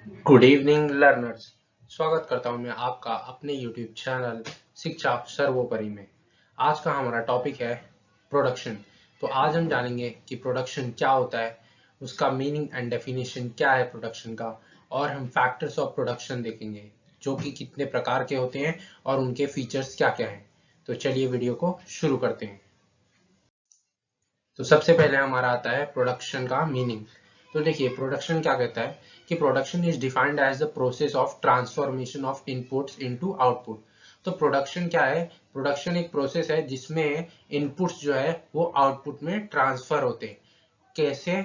Good evening learners. स्वागत करता हूं मैं आपका अपने यूट्यूब चैनल शिक्षा सर्वोपरि में। आज का हमारा टॉपिक है प्रोडक्शन। तो आज हम जानेंगे कि प्रोडक्शन क्या होता है, उसका मीनिंग एंड डेफिनेशन क्या है प्रोडक्शन का, और हम फैक्टर्स ऑफ प्रोडक्शन देखेंगे जो कि कितने प्रकार के होते हैं और उनके फीचर्स क्या क्या हैं। तो चलिए वीडियो को शुरू करते हैं। तो सबसे पहले हमारा आता है प्रोडक्शन का मीनिंग। तो देखिए प्रोडक्शन क्या कहता है कि production is defined as the process of transformation of inputs into output. तो प्रोडक्शन क्या है? प्रोडक्शन एक प्रोसेस है जिसमें इनपुट्स जो है वो आउटपुट में ट्रांसफर होते हैं। कैसे?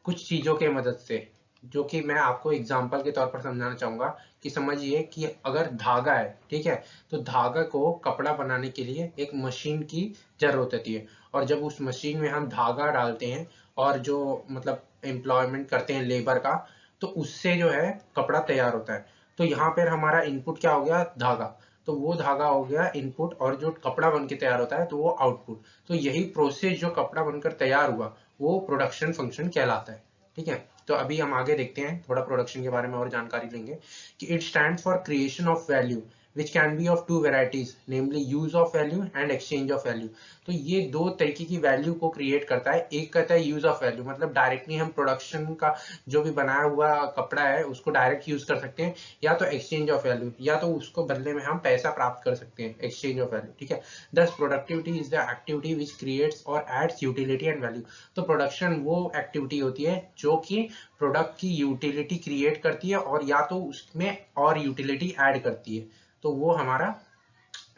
कुछ चीजों के मदद से, जो कि मैं आपको एग्जांपल के तौर पर समझाना चाहूंगा। कि समझिए कि अगर धागा है, ठीक है, तो धागा को कपड़ा बनाने के लिए एक मशीन की जरूरत होती है। और जब उस मशीन में हम धागा डालते हैं और जो मतलब एम्प्लॉयमेंट करते हैं लेबर का, तो उससे जो है कपड़ा तैयार होता है। तो यहाँ पर हमारा इनपुट क्या हो गया? धागा। तो वो धागा हो गया इनपुट, और जो कपड़ा बन के तैयार होता है तो वो आउटपुट। तो यही प्रोसेस जो कपड़ा बनकर तैयार हुआ वो प्रोडक्शन फंक्शन कहलाता है। ठीक है, तो अभी हम आगे देखते हैं, थोड़ा प्रोडक्शन के बारे में और जानकारी लेंगे। कि it stands for creation of value which can be of two varieties, namely use of value and exchange of value। तो ये दो तरीके की वैल्यू को क्रिएट करता है। एक कहता है यूज ऑफ वैल्यू, मतलब डायरेक्टली हम प्रोडक्शन का जो भी बनाया हुआ कपड़ा है उसको डायरेक्ट यूज कर सकते हैं, या तो एक्सचेंज ऑफ वैल्यू, या तो उसको बदले में हम पैसा प्राप्त कर सकते हैं, एक्सचेंज ऑफ वैल्यू। ठीक है, दस productivity is the activity which creates और एड्स यूटिलिटी एंड वैल्यू। तो प्रोडक्शन वो एक्टिविटी होती है जो कि प्रोडक्ट की यूटिलिटी क्रिएट करती है और या तो उसमें और यूटिलिटी ऐड करती है। तो वो हमारा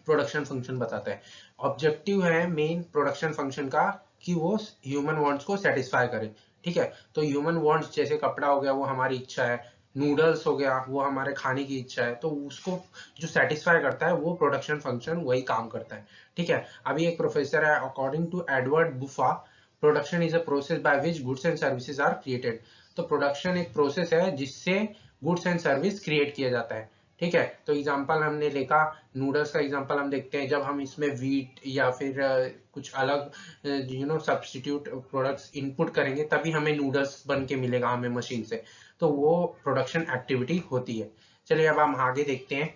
प्रोडक्शन फंक्शन बताता है। ऑब्जेक्टिव है मेन प्रोडक्शन फंक्शन का कि वो ह्यूमन वांट्स को सेटिस्फाई करे। ठीक है, तो ह्यूमन वांट्स जैसे कपड़ा हो गया वो हमारी इच्छा है, नूडल्स हो गया वो हमारे खाने की इच्छा है, तो उसको जो सेटिस्फाई करता है वो प्रोडक्शन फंक्शन वही काम करता है। ठीक है, अभी एक प्रोफेसर है, according to Edward Buffa, production is a process by which goods and services are created. तो प्रोडक्शन एक प्रोसेस है जिससे गुड्स एंड सर्विस क्रिएट किया जाता है। ठीक है, तो एग्जांपल हमने देखा, नूडल्स का एग्जांपल हम देखते हैं जब हम इसमें वीट या फिर कुछ अलग सब्स्टिट्यूट प्रोडक्ट्स इनपुट करेंगे तभी हमें नूडल्स बन के मिलेगा हमें मशीन से। तो वो प्रोडक्शन एक्टिविटी होती है। चलिए अब हम आगे देखते हैं।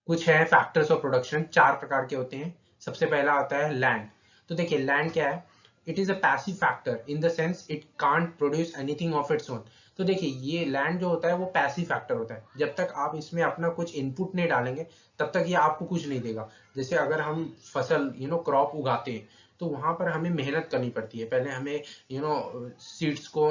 कुछ है फैक्टर्स ऑफ प्रोडक्शन, चार प्रकार के होते हैं। सबसे पहला आता है लैंड। तो देखिए लैंड क्या है? It is a passive factor in the sense it can't produce anything of its own. तो देखिए ये लैंड जो होता है वो पैसिव फैक्टर होता है। जब तक आप इसमें अपना कुछ इनपुट नहीं डालेंगे तब तक ये आपको कुछ नहीं देगा। जैसे अगर हम फसल क्रॉप उगाते हैं तो वहां पर हमें मेहनत करनी पड़ती है। पहले हमें सीड्स को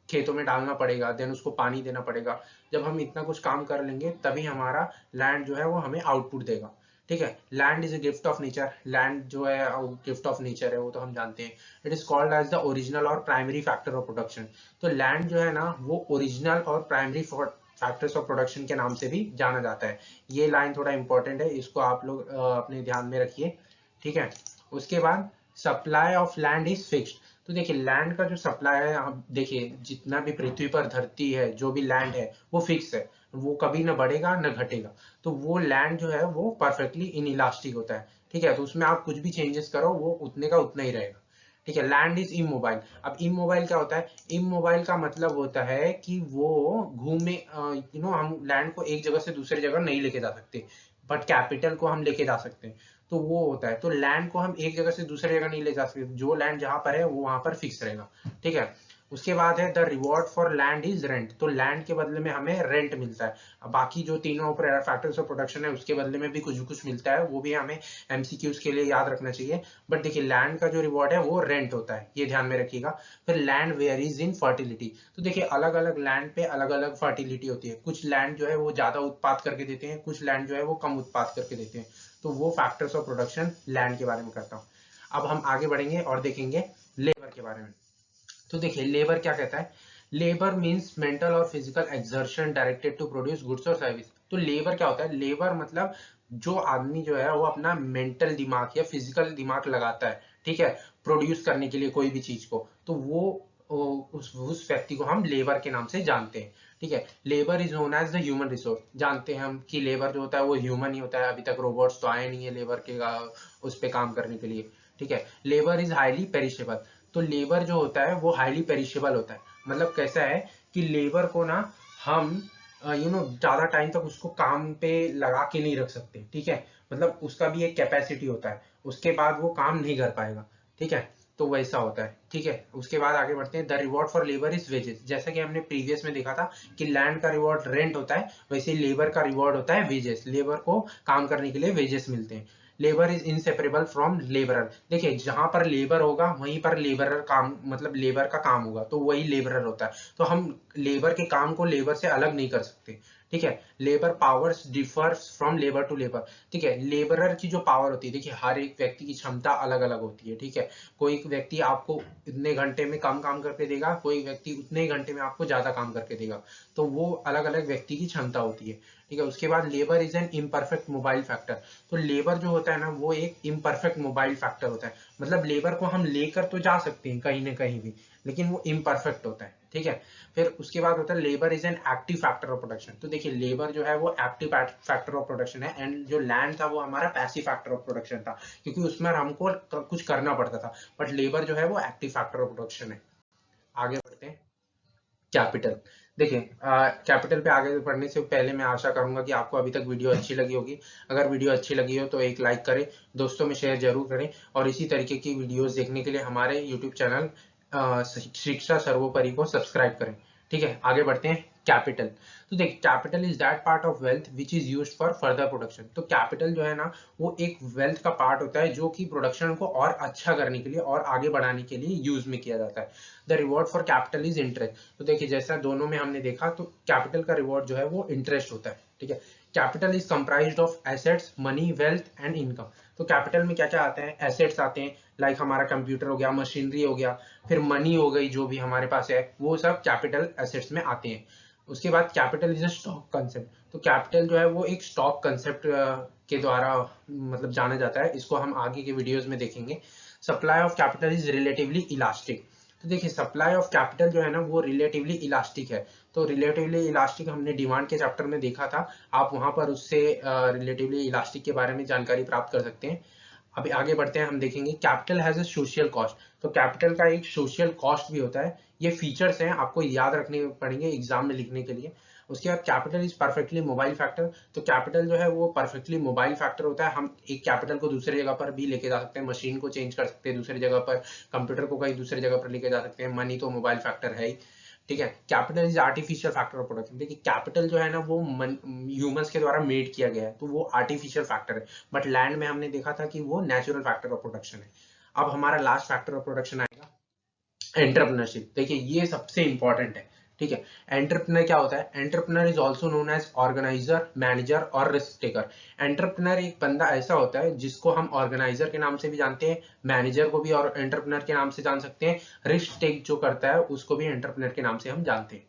खेतों में डालना पड़ेगा, देन उसको पानी देना पड़ेगा। जब हम इतना कुछ काम कर लेंगे तभी हमारा लैंड जो है वो हमें आउटपुट देगा। ठीक है, land is a gift of nature. Land जो है गिफ्ट ऑफ नेचर है वो तो हम जानते हैं। It is called as the original और प्राइमरी फैक्टर ऑफ प्रोडक्शन। तो लैंड जो है ना वो ओरिजिनल और प्राइमरी फैक्टर्स ऑफ प्रोडक्शन के नाम से भी जाना जाता है। ये लाइन थोड़ा इंपॉर्टेंट है, इसको आप लोग अपने ध्यान में रखिए। ठीक है, उसके बाद supply of land is fixed. तो देखिए लैंड का जो सप्लाई है, आप देखिए जितना भी पृथ्वी पर धरती है जो भी लैंड है वो फिक्स है, वो कभी ना बढ़ेगा ना घटेगा। तो वो लैंड जो है वो परफेक्टली इनइलास्टिक होता है। ठीक है, तो उसमें आप कुछ भी चेंजेस करो वो उतने का उतना ही रहेगा। ठीक है, लैंड इज इमोबाइल। अब इमोबाइल क्या होता है? इमोबाइल का मतलब होता है कि वो घूमे, हम लैंड को एक जगह से दूसरी जगह नहीं लेके जा सकते, बट कैपिटल को हम लेके जा सकते हैं। तो वो होता है, तो लैंड को हम एक जगह से दूसरी जगह नहीं ले जा सकते, जो लैंड जहां पर है वो वहां पर फिक्स रहेगा। ठीक है, उसके बाद है the reward for land is rent. तो लैंड के बदले में हमें रेंट मिलता है। अब बाकी जो तीनों फैक्टर्स ऑफ प्रोडक्शन है उसके बदले में भी कुछ कुछ मिलता है, वो भी हमें एमसीक्यूज के लिए याद रखना चाहिए। बट देखिए लैंड का जो रिवॉर्ड है वो रेंट होता है, ये ध्यान में रखिएगा। फिर लैंड वेरीज इन फर्टिलिटी। तो देखिए अलग अलग लैंड पे अलग अलग फर्टिलिटी होती है। कुछ लैंड जो है वो ज्यादा उत्पाद करके देते हैं, कुछ लैंड जो है वो कम उत्पाद करके देते हैं। तो वो फैक्टर्स ऑफ प्रोडक्शन लैंड के बारे में करता हूँ। अब हम आगे बढ़ेंगे और देखेंगे लेबर के बारे में। तो देखिए लेबर क्या कहता है? लेबर मीन्स मेंटल और physical exertion directed to produce goods और सर्विस। तो लेबर क्या होता है? लेबर मतलब जो आदमी जो है वो अपना मेंटल दिमाग या फिजिकल दिमाग लगाता है, ठीक है, प्रोड्यूस करने के लिए कोई भी चीज को, तो वो उस व्यक्ति को हम लेबर के नाम से जानते हैं। ठीक है, labour is known as the human resource. जानते हैं हम कि लेबर जो होता है वो ह्यूमन ही होता है, अभी तक रोबोट्स तो आए नहीं है लेबर के उस पे काम करने के लिए। ठीक है, लेबर इज हाईली पेरिशेबल। तो लेबर जो होता है वो हाईली पेरिशेबल होता है। मतलब कैसा है कि लेबर को ना हम ज्यादा टाइम तक उसको काम पे लगा के नहीं रख सकते, ठीक है। मतलब उसका भी एक कैपेसिटी होता है, उसके बाद वो काम नहीं कर पाएगा, ठीक है। तो वैसा होता है, ठीक है। उसके बाद आगे बढ़ते हैं। The reward for labour is wages. जैसा कि हमने प्रीवियस में देखा था कि लैंड का रिवॉर्ड रेंट होता है, वैसे ही लेबर का रिवॉर्ड होता है वेजेस। लेबर को काम करने के लिए वेजेस मिलते हैं। Labour is inseparable from labourer. देखिए, जहां पर लेबर होगा वहीं पर लेबरर काम, मतलब लेबर का काम होगा, तो वही लेबरर होता है। तो हम लेबर के काम को लेबर से अलग नहीं कर सकते, ठीक है। Labour powers differs from labour to labour, ठीक है। लेबरर की जो पावर होती है, देखिए हर एक व्यक्ति की क्षमता अलग अलग होती है, ठीक है। कोई एक व्यक्ति आपको इतने घंटे में कम काम करके देगा, कोई व्यक्ति उतने ही घंटे में आपको ज्यादा काम करके देगा। तो वो अलग अलग व्यक्ति की क्षमता होती है, ठीक है। उसके बाद labour is an imperfect mobile factor. तो लेबर जो होता है ना, वो एक इम्परफेक्ट मोबाइल फैक्टर होता है। मतलब लेबर को हम लेकर तो जा सकते हैं कहीं ना कहीं भी, लेकिन वो इम्परफेक्ट होता है, ठीक है। फिर उसके बाद होता है labour is an active factor of production. तो देखिए, लेबर जो है वो एक्टिव फैक्टर ऑफ प्रोडक्शन है, एंड जो लैंड था वो हमारा पैसिव फैक्टर ऑफ प्रोडक्शन था, क्योंकि उसमें हमको कुछ करना पड़ता था। बट लेबर जो है वो एक्टिव फैक्टर ऑफ प्रोडक्शन है। आगे बढ़ते हैं। कैपिटल। देखिए, कैपिटल पे आगे बढ़ने से पहले मैं आशा करूंगा कि आपको अभी तक वीडियो अच्छी लगी होगी। अगर वीडियो अच्छी लगी हो तो एक लाइक करें, दोस्तों में शेयर जरूर करें, और इसी तरीके की वीडियोस देखने के लिए हमारे यूट्यूब चैनल शिक्षा सर्वोपरि को सब्सक्राइब करें, ठीक है। आगे बढ़ते हैं। कैपिटल। तो देखिए, capital is that part of wealth which is used for further production. तो कैपिटल जो है ना, वो एक वेल्थ का पार्ट होता है जो कि प्रोडक्शन को और अच्छा करने के लिए और आगे बढ़ाने के लिए यूज में किया जाता है। The reward for capital is interest. तो देखिए, जैसा दोनों में हमने देखा, तो कैपिटल का रिवॉर्ड जो है वो इंटरेस्ट होता है, ठीक है। Capital is comprised of assets, money, wealth and income. तो कैपिटल में क्या क्या आते हैं? एसेट्स आते हैं, लाइक हमारा कंप्यूटर हो गया, मशीनरी हो गया, फिर मनी हो गई जो भी हमारे पास है, वो सब कैपिटल एसेट्स में आते हैं। उसके बाद capital is a stock concept. तो कैपिटल जो है वो एक स्टॉक कंसेप्ट के द्वारा मतलब जाना जाता है। इसको हम आगे के वीडियोस में देखेंगे। Supply of capital is relatively elastic. तो देखिए, सप्लाई ऑफ कैपिटल जो है ना, वो रिलेटिवली इलास्टिक है। तो रिलेटिवली इलास्टिक हमने डिमांड के चैप्टर में देखा था, आप वहां पर उससे रिलेटिवली इलास्टिक के बारे में जानकारी प्राप्त कर सकते हैं। अभी आगे बढ़ते हैं, हम देखेंगे capital has a social cost. तो कैपिटल का एक सोशल कॉस्ट भी होता है। ये फीचर्स हैं, आपको याद रखने पड़ेंगे एग्जाम में लिखने के लिए। उसके बाद capital is perfectly mobile factor. तो कैपिटल जो है वो परफेक्टली मोबाइल फैक्टर होता है। हम एक कैपिटल को दूसरी जगह पर भी लेके जा सकते हैं, मशीन को चेंज कर सकते हैं दूसरी जगह पर, कंप्यूटर को कहीं दूसरी जगह पर लेके जा सकते हैं। मनी तो मोबाइल फैक्टर है ही, ठीक है। Capital is artificial factor of production. देखिए, कैपिटल जो है ना, वो ह्यूमंस के द्वारा मेड किया गया है, तो वो आर्टिफिशियल फैक्टर है। बट लैंड में हमने देखा था कि वो नेचुरल फैक्टर ऑफ प्रोडक्शन है। अब हमारा लास्ट फैक्टर ऑफ प्रोडक्शन आएगा एंटरप्रेन्योरशिप। देखिए, ये सबसे इंपॉर्टेंट है, ठीक है। एंटरप्रेन्योर क्या होता है? Entrepreneur is also known as organiser, manager और रिस्क टेकर। एंटरप्रेन्योर एक बंदा ऐसा होता है जिसको हम ऑर्गेनाइजर के नाम से भी जानते हैं, मैनेजर को भी और एंटरप्रेन्योर के नाम से जान सकते हैं, रिस्क टेक जो करता है उसको भी एंटरप्रेन्योर के नाम से हम जानते हैं।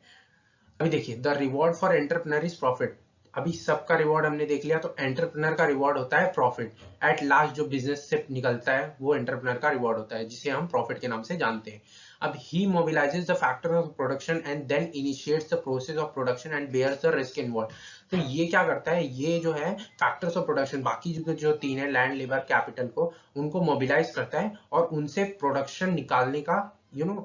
अभी देखिए, the reward for entrepreneur is profit. अभी सबका रिवॉर्ड हमने देख लिया, तो एंटरप्रेन्योर का रिवॉर्ड होता है प्रॉफिट। एट लास्ट जो बिजनेस से निकलता है वो एंटरप्रेन्योर का रिवॉर्ड होता है, जिसे हम प्रॉफिट के नाम से जानते हैं। अब he mobilizes the factor of production and then initiates the process of production and bears the risk involve. तो ये क्या करता है? ये जो है फैक्टर्स ऑफ प्रोडक्शन, बाकी जो तीन है, लैंड, लेबर, कैपिटल को, उनको मोबिलाइज करता है और उनसे प्रोडक्शन निकालने का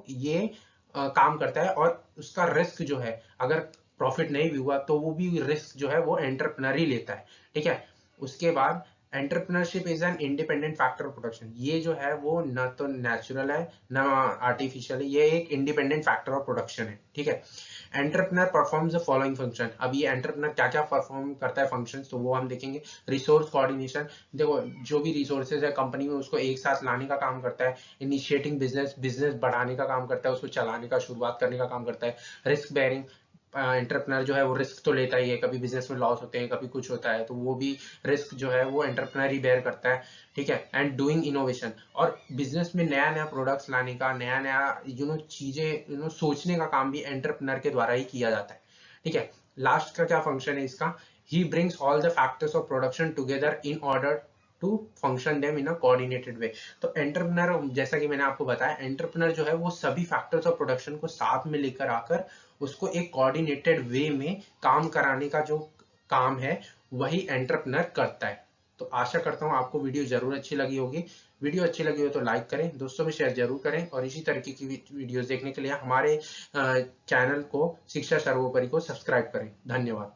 ये काम करता है। और उसका रिस्क जो है, अगर प्रॉफिट नहीं भी हुआ तो वो भी रिस्क जो है वो एंटरप्रेन्योर ही लेता है, ठीक है। उसके बाद entrepreneurship is an independent factor of production. ये जो है वो न तो नेचुरल है न आर्टिफिशियल है, ये एक इंडिपेंडेंट फैक्टर ऑफ प्रोडक्शन है, ठीक है। Entrepreneur performs the following function. अब ये एंटरप्रेन्योर क्या क्या परफॉर्म करता है फंक्शंस, तो वो हम देखेंगे। Resource coordination. देखो, जो भी रिसोर्सेज है कंपनी में उसको एक साथ लाने का काम करता है। इनिशिएटिंग बिजनेस, बिजनेस बढ़ाने का काम करता है, उसको चलाने का, शुरुआत करने का काम करता है। रिस्क बेयरिंग, एंटरप्रेन्योर जो है वो रिस्क तो लेता ही है, कभी बिजनेस में लॉस होते हैं, कभी कुछ होता है, तो वो भी रिस्क जो है वो एंटरप्रेन्योर ही बेयर करता है, ठीक है। एंड डूइंग इनोवेशन, और बिजनेस में नया नया प्रोडक्ट्स लाने का, नया नया चीजें सोचने का काम भी एंटरप्रेन्योर के द्वारा ही किया जाता है, ठीक है। लास्ट का क्या फंक्शन है इसका? He brings all the factors of production together in order to function them in a coordinated way. तो एंटरप्रेन्योर, जैसा कि मैंने आपको बताया, एंटरप्रेन्योर जो है वो सभी फैक्टर्स ऑफ प्रोडक्शन को साथ में लेकर आकर उसको एक कोऑर्डिनेटेड वे में काम कराने का जो काम है वही एंटरप्रेन्योर करता है, तो आशा करता हूँ आपको वीडियो जरूर अच्छी लगी होगी। वीडियो अच्छी लगी हो तो लाइक करें, दोस्तों में शेयर जरूर करें और इसी तरीके की वीडियोस देखने के लिए हमारे चैनल को शिक्षा सर्वोपरि को सब्सक्राइब करें। धन्यवाद।